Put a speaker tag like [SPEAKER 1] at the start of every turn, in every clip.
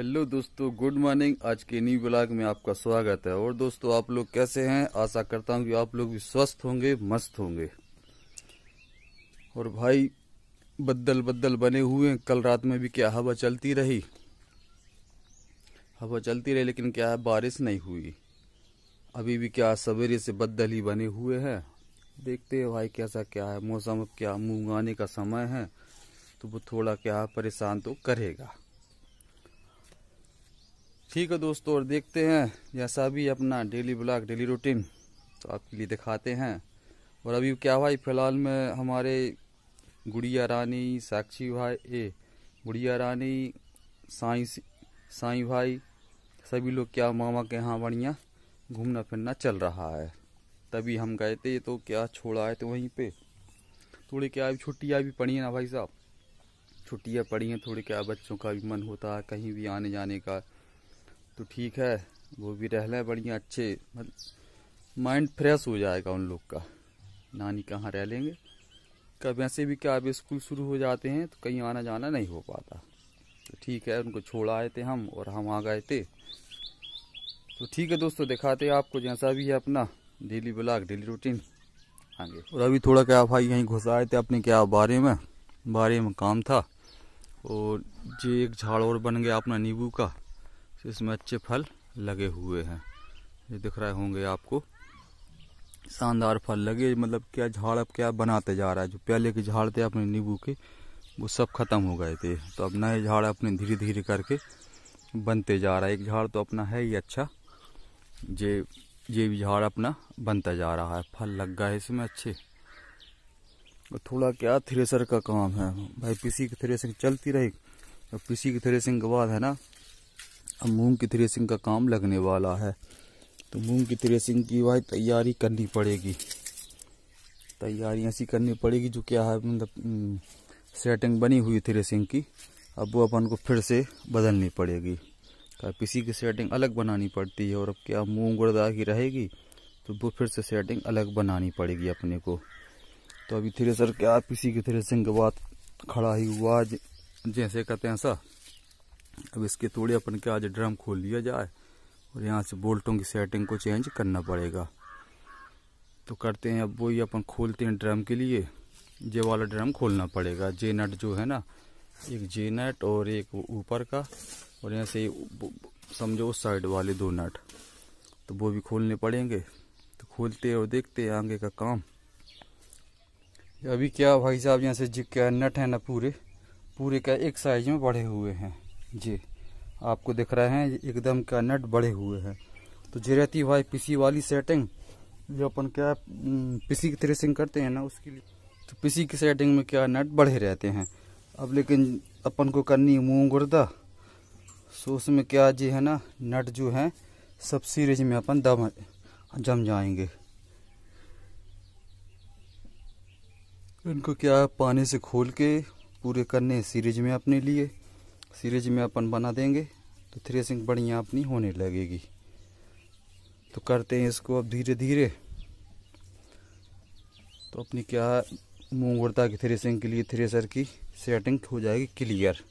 [SPEAKER 1] Hello दोस्तों, good morning. आज के न्यू ब्लॉग में आपका स्वागत है। और दोस्तों, आप लोग कैसे हैं? आशा करता हूं कि आप लोग भी स्वस्थ होंगे, मस्त होंगे। और भाई, बद्दल बद्दल बने हुए हैं। कल रात में भी क्या हवा चलती रही, लेकिन क्या है, बारिश नहीं हुई। अभी भी क्या सवेरे से बद्दल ही बने हुए हैं। देखते हैं भाई कैसा क्या है मौसम। अब क्या मूंग आने का समय है, तो वो थोड़ा क्या परेशान तो करेगा। ठीक है दोस्तों, और देखते हैं जैसा भी अपना डेली ब्लॉग, डेली रूटीन तो आपके लिए दिखाते हैं। और अभी क्या भाई, फिलहाल में हमारे गुड़िया रानी, साक्षी भाई, गुड़िया रानी, साईं भाई, सभी लोग क्या मामा के यहाँ बढ़िया घूमना फिरना चल रहा है। तभी हम गए थे, तो क्या छोड़ा आए थे वहीं पे। थोड़ी क्या छुट्टियाँ भी पड़ी हैं ना भाई साहब, छुट्टियाँ पड़ी हैं। थोड़ी क्या बच्चों का भी मन होता है कहीं भी आने जाने का, तो ठीक है वो भी रह लें बढ़िया, अच्छे माइंड फ्रेश हो जाएगा उन लोग का। नानी कहाँ रह लेंगे। कब ऐसे भी क्या अब स्कूल शुरू हो जाते हैं तो कहीं आना जाना नहीं हो पाता। तो ठीक है, उनको छोड़ आए थे हम और हम आ गए थे। तो ठीक है दोस्तों, दिखाते हैं आपको जैसा भी है अपना डेली ब्लॉग, डेली रूटीन आगे। और अभी थोड़ा क्या भाई यहीं घुस आए थे अपने क्या बारे में काम था। और ये एक झाड़ और बन गया अपना नींबू का, इसमें अच्छे फल लगे हुए हैं। ये दिख रहे होंगे आपको, शानदार फल लगे। मतलब क्या झाड़ अब क्या बनाते जा रहा है। जो पहले के झाड़ थे अपने नींबू के, वो सब खत्म हो गए थे। तो अब नए झाड़ अपने धीरे धीरे करके बनते जा रहा है। एक झाड़ तो अपना है ही अच्छा, ये भी झाड़ अपना बनता जा रहा है। फल लग गए इसमें अच्छे। और थोड़ा क्या थ्रेसर का काम है भाई, पीसी की थ्रेसिंग चलती रही। और पीसी की थ्रेसिंग के बाद है ना, अब मूंग की थ्रेसिंग का काम लगने वाला है। तो मूंग की थ्रेसिंग की भाई तैयारी करनी पड़ेगी। तैयारी ऐसी करनी पड़ेगी जो क्या है, मतलब सेटिंग बनी हुई थ्रेसिंग की, अब वो अपन को फिर से बदलनी पड़ेगी। किसी की सेटिंग अलग बनानी पड़ती है। और अब क्या मूंग उड़दा की रहेगी, तो वो फिर से सेटिंग अलग बनानी पड़ेगी अपने को। तो अभी थ्रेसर क्या किसी की थ्रेसिंग के बाद खड़ा ही हुआ, जैसे कहते हैं ऐसा। अब इसके थोड़े अपन के आज ड्रम खोल लिया जाए और यहाँ से बोल्टों की सेटिंग को चेंज करना पड़ेगा। तो करते हैं, अब वही अपन खोलते हैं ड्रम के लिए। जे वाला ड्रम खोलना पड़ेगा। जे नट जो है ना, एक जे नट और एक ऊपर का, और यहाँ से समझो उस साइड वाले 2 नट, तो वो भी खोलने पड़ेंगे। तो खोलते हैं और देखते हैं आगे का काम। अभी क्या भाई साहब, यहाँ से जी क्या नट है ना, पूरे का एक साइज में बढ़े हुए हैं। जी आपको दिख रहे हैं, एकदम का नट बढ़े हुए हैं। तो जे रहती भाई पीसी वाली सेटिंग, जो अपन क्या पीसी की थ्रेसिंग करते हैं ना, उसके लिए तो पीसी की सेटिंग में क्या नट बढ़े रहते हैं। अब लेकिन अपन को करनी है मूंग उड़दा, सो उसमें क्या जी है ना, नट जो है सब सीरीज में अपन जम जाएंगे। इनको क्या पानी से खोल के पूरे करने सीरीज में अपने लिए, सीरीज में अपन बना देंगे तो थ्रेसिंग बढ़िया अपनी होने लगेगी। तो करते हैं इसको अब धीरे धीरे। तो अपनी क्या मूंग उड़दा की थ्रेसिंग के लिए थ्रेसर की सेटिंग हो जाएगी क्लियर।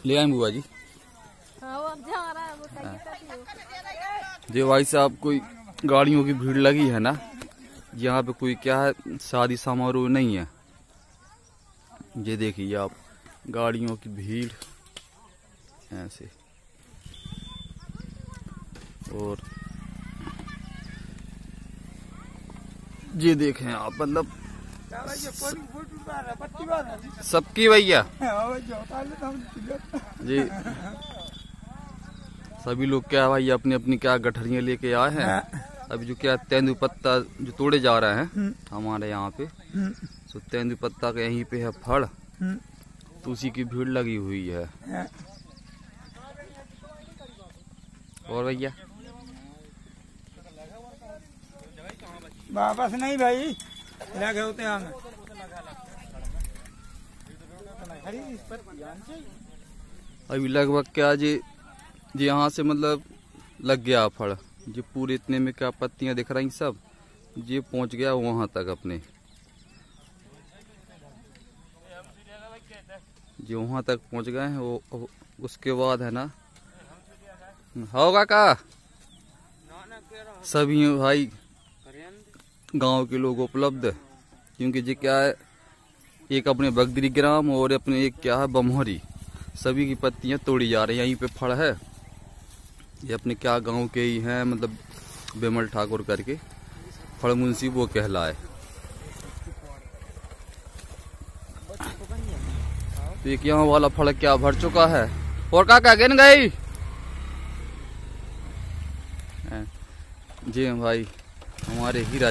[SPEAKER 1] ले आए बुआ जी। जी भाई साहब, कोई गाड़ियों की भीड़ लगी है ना, यहाँ पे कोई क्या है शादी समारोह नहीं है। ये देखिए आप, गाड़ियों की भीड़ ऐसे। और ये देखें आप, मतलब सबकी भैया जी, सभी लोग क्या भाई अपनी अपनी क्या गठरियाँ लेके आए हैं। अभी जो क्या तेंदुपत्ता जो तोड़े जा रहे हैं हमारे यहाँ पे, तो तेंदुपत्ता का यहीं पे है फड़, तो उसी की भीड़ लगी हुई है। और भैया
[SPEAKER 2] वापस नहीं भाई, लगे होते हैं हमें।
[SPEAKER 1] अभी लगभग क्या जी यहाँ से मतलब लग गया फड़। ये पूरे इतने में क्या पत्तियां दिख रही सब, ये पहुंच गया वहां तक अपने। जो वहाँ तक पहुँच गए हैं वो उसके बाद है ना होगा का सभी भाई गांव के लोग उपलब्ध, क्योंकि ये क्या है, एक अपने बगदरी ग्राम और अपने एक क्या है बमोहरी, सभी की पत्तियां तोड़ी जा रही हैं। यहीं पे फड़ है, ये अपने क्या गांव के ही हैं, मतलब बेमल ठाकुर करके फड़ मुंशी वो कहलाए। तो एक यहाँ वाला फड़ क्या भर चुका है। और का गिन गई जी भाई, हमारे हीरा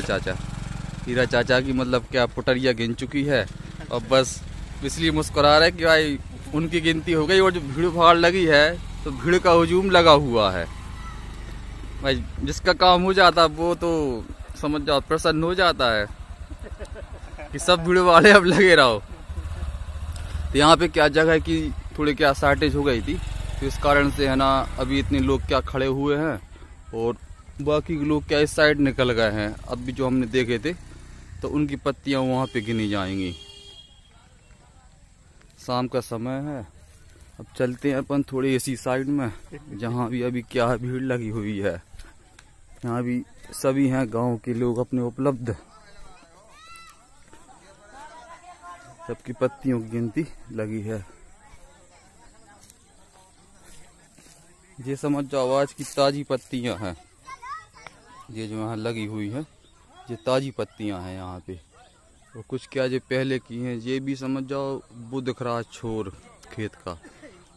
[SPEAKER 1] चाचा की मतलब क्या पुटरिया गिन चुकी है। अब बस इसलिए मुस्कुरा रहे कि भाई उनकी गिनती हो गई, और जो भीड़ भाड़ लगी है तो भीड़ का हुजूम लगा हुआ है भाई। जिसका काम हो जाता वो तो समझ जाओ प्रसन्न हो जाता है कि सब भीड़ वाले अब लगे रहो। तो यहाँ पे क्या जगह की थोड़ी क्या शॉर्टेज हो गई थी, तो इस कारण से है ना अभी इतने लोग क्या खड़े हुए हैं, और बाकी लोग क्या इस साइड निकल गए हैं। अब भी जो हमने देखे थे तो उनकी पत्तियां वहां पे गिनी जाएंगी। शाम का समय है, अब चलते हैं अपन थोड़ी इसी साइड में जहां भी अभी क्या भीड़ लगी हुई है। यहाँ भी सभी हैं गांव के लोग अपने उपलब्ध, सबकी पत्तियों की गिनती लगी है। ये समझ जाओ आज की ताजी पत्तियां हैं, ये जो यहाँ लगी हुई है ये ताजी पत्तियां हैं यहाँ पे। और कुछ क्या जो पहले की हैं, ये भी समझ जाओ वो दिख रहा छोर खेत का,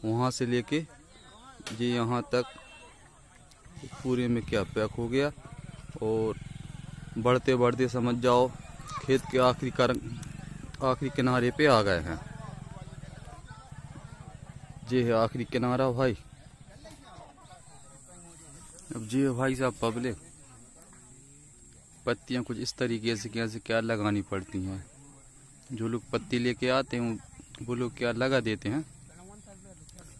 [SPEAKER 1] वहाँ से लेके ये यहाँ तक पूरे में क्या पैक हो गया, और बढ़ते बढ़ते समझ जाओ खेत के आखिरी किनारे पे आ गए हैं। ये है आखिरी किनारा भाई। अब जी भाई साहब पब्लिक पत्तियां कुछ इस तरीके से क्या लगानी पड़ती हैं। जो लोग पत्ती लेके आते हैं वो लोग क्या लगा देते हैं,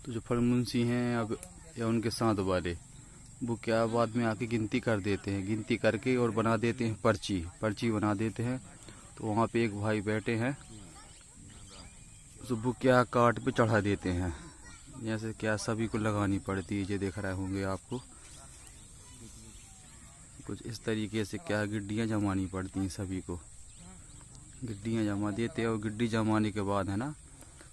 [SPEAKER 1] तो जो फड़मुंशी हैं अब या उनके साथ वाले वो क्या बाद में आके गिनती कर देते हैं, गिनती करके और बना देते हैं पर्ची बना देते हैं। तो वहाँ पे एक भाई बैठे हैं, तो वो क्या काट पे चढ़ा देते हैं। जैसे क्या सभी को लगानी पड़ती है, ये देख रहे होंगे आपको कुछ इस तरीके से क्या गिड्डियाँ जमानी पड़ती हैं। सभी को गिड्डियाँ जमा देते हैं, और गिड्डी जमाने के बाद है ना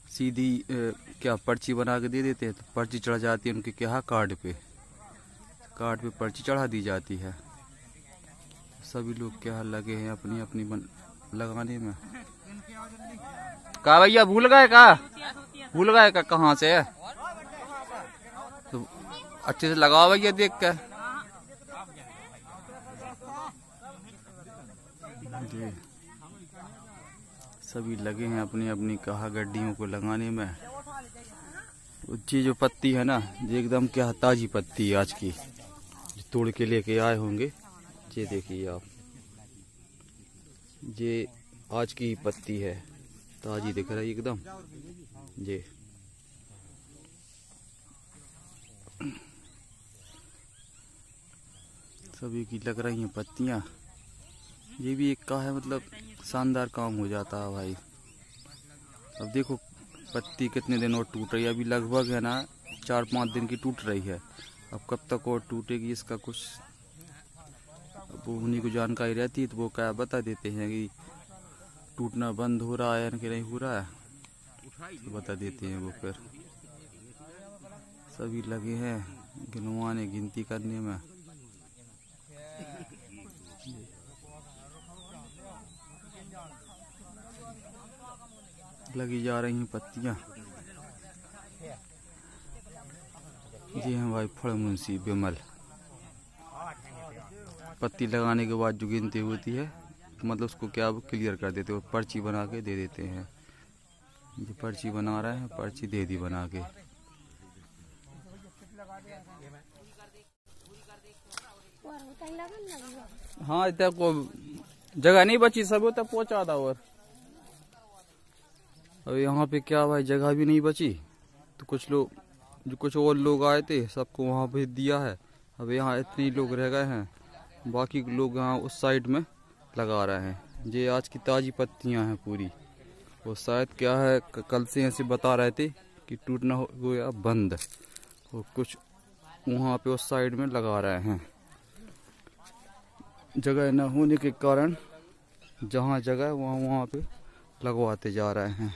[SPEAKER 1] सीधी क्या पर्ची बना के दे देते हैं। तो पर्ची चढ़ जाती है उनके क्या कार्ड पे पर्ची चढ़ा दी जाती है। सभी लोग क्या लगे हैं अपनी अपनी लगाने में। का भैया भूल गए का कहाँ से है, तो अच्छे से लगाओ भैया देख के। सभी लगे हैं अपनी अपनी कहा गड्डियों को लगाने में। ये जो पत्ती है ना ये एकदम क्या ताजी पत्ती है आज की, तोड़ के लेके आए होंगे। ये देखिए आप, ये आज की पत्ती है, ताजी दिख रही एकदम। ये सभी की लग रही हैं पत्तियां। ये भी एक का है मतलब शानदार काम हो जाता है भाई। अब देखो पत्ती कितने दिन और टूट रही है, अभी लगभग है ना 4-5 दिन की टूट रही है। अब कब तक और टूटेगी इसका कुछ वो उन्हीं को जानकारी रहती है, तो वो क्या बता देते हैं कि टूटना बंद हो रहा है या नहीं हो रहा है, तो बता देते हैं वो। फिर सभी लगे हैं गिनवाने गिनती करने में। लगी जा रही हैं पत्तियां। जी हाँ भाई फड़मुंशी बेमल। पत्ती लगाने के बाद जो गिनती होती है मतलब उसको क्या क्लियर कर देते हैं, पर्ची बना के दे देते हैं। ये पर्ची बना रहे हैं, पर्ची दे दी बना के। हाँ इतना को जगह नहीं बची, सब तक पहुंचा था। और अब यहाँ पे क्या भाई जगह भी नहीं बची, तो कुछ और लोग आए थे सबको वहाँ पे दिया है। अब यहाँ इतने लोग रह गए हैं, बाकी लोग यहाँ उस साइड में लगा रहे हैं। ये आज की ताज़ी पत्तियाँ हैं पूरी, वो शायद क्या है कल से ऐसे बता रहे थे कि टूटना हो गया बंद, और कुछ वहाँ पे उस साइड में लगा रहे हैं। जगह न होने के कारण जहाँ जगह वहाँ पे लगवाते जा रहे हैं।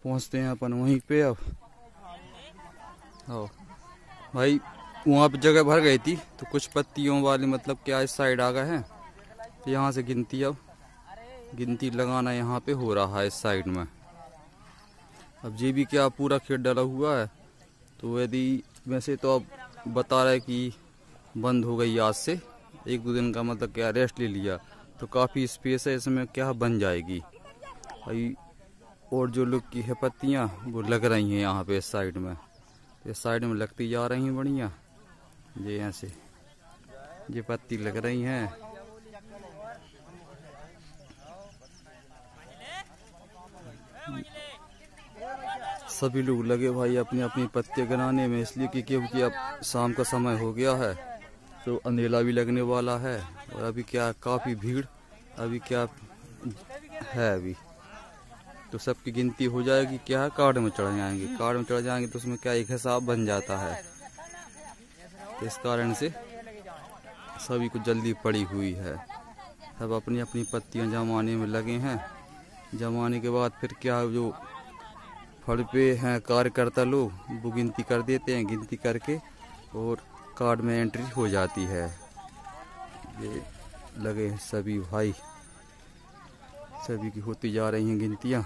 [SPEAKER 1] पहुँचते हैं अपन वहीं पे अब। आओ भाई, वहाँ पे जगह भर गई थी तो कुछ पत्तियों वाले मतलब क्या इस साइड आ गए हैं, तो यहाँ से गिनती लगाना यहाँ पे हो रहा है इस साइड में। अब ये भी क्या पूरा खेत डला हुआ है, तो यदि वैसे तो अब बता रहे कि बंद हो गई आज से, 1-2 दिन का मतलब क्या रेस्ट ले लिया, तो काफ़ी स्पेस है इसमें, क्या बन जाएगी भाई। और जो लोग की है पत्तियाँ वो लग रही हैं यहाँ पे इस साइड में, इस साइड में लगती जा रही हैं बढ़िया। ये ऐसे ये पत्ती लग रही हैं। सभी लोग लगे भाई अपनी अपनी पत्तियाँ गिराने में, इसलिए कि क्योंकि अब शाम का समय हो गया है तो अंधेला भी लगने वाला है। और अभी क्या काफ़ी भीड़ अभी क्या है, अभी तो सबकी गिनती हो जाएगी, क्या है कार्ड में चढ़ जाएंगे तो उसमें क्या एक हिसाब बन जाता है। तो इस कारण से सभी को जल्दी पड़ी हुई है, सब अपनी अपनी पत्तियां जमाने में लगे हैं। जमाने के बाद फिर क्या जो फड़ पे हैं कार्यकर्ता लोग वो गिनती कर देते हैं, गिनती करके और कार्ड में एंट्री हो जाती है। ये लगे हैं सभी भाई, सभी की होती जा रही हैं गिनतियाँ।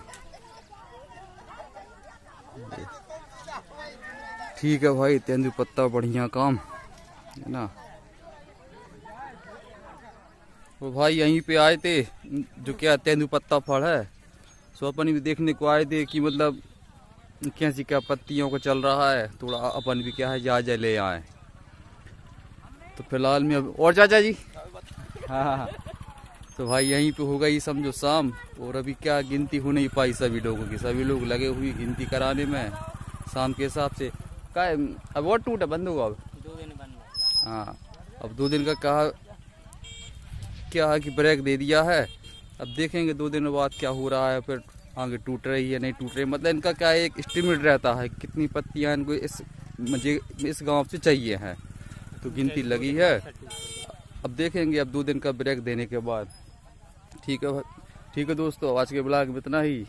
[SPEAKER 1] ठीक है भाई, तेंदुपत्ता बढ़िया काम है ना। वो भाई यहीं पे आए थे जो क्या तेंदुपत्ता फल है, सो अपन भी देखने को आए थे कि मतलब कैसी क्या पत्तियों को चल रहा है, थोड़ा अपन भी क्या है जायजा ले आए। तो फिलहाल में अब और चाचा जी हाँ, तो भाई यहीं पे हो गई समझो शाम, और अभी क्या गिनती हो नहीं पाई सभी लोगों की, सभी लोग लगे हुई गिनती कराने में शाम के हिसाब से। क्या अब और टूटा बंद होगा अब
[SPEAKER 2] 2 दिन बंद।
[SPEAKER 1] हाँ, अब 2 दिन का कहा क्या है कि ब्रेक दे दिया है। अब देखेंगे 2 दिन बाद क्या हो रहा है, फिर आगे टूट रही है नहीं टूट रही, मतलब इनका क्या एक एस्टिमेट रहता है कितनी पत्तियां इनको इस गांव से चाहिए हैं, तो गिनती लगी है। अब देखेंगे अब 2 दिन का ब्रेक देने के बाद। ठीक है दोस्तों, आज के ब्लॉग में इतना ही।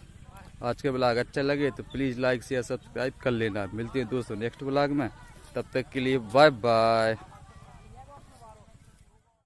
[SPEAKER 1] आज के ब्लॉग अच्छा लगे तो प्लीज़ लाइक शेयर सब्सक्राइब कर लेना। मिलते हैं दोस्तों नेक्स्ट ब्लॉग में, तब तक के लिए बाय बाय।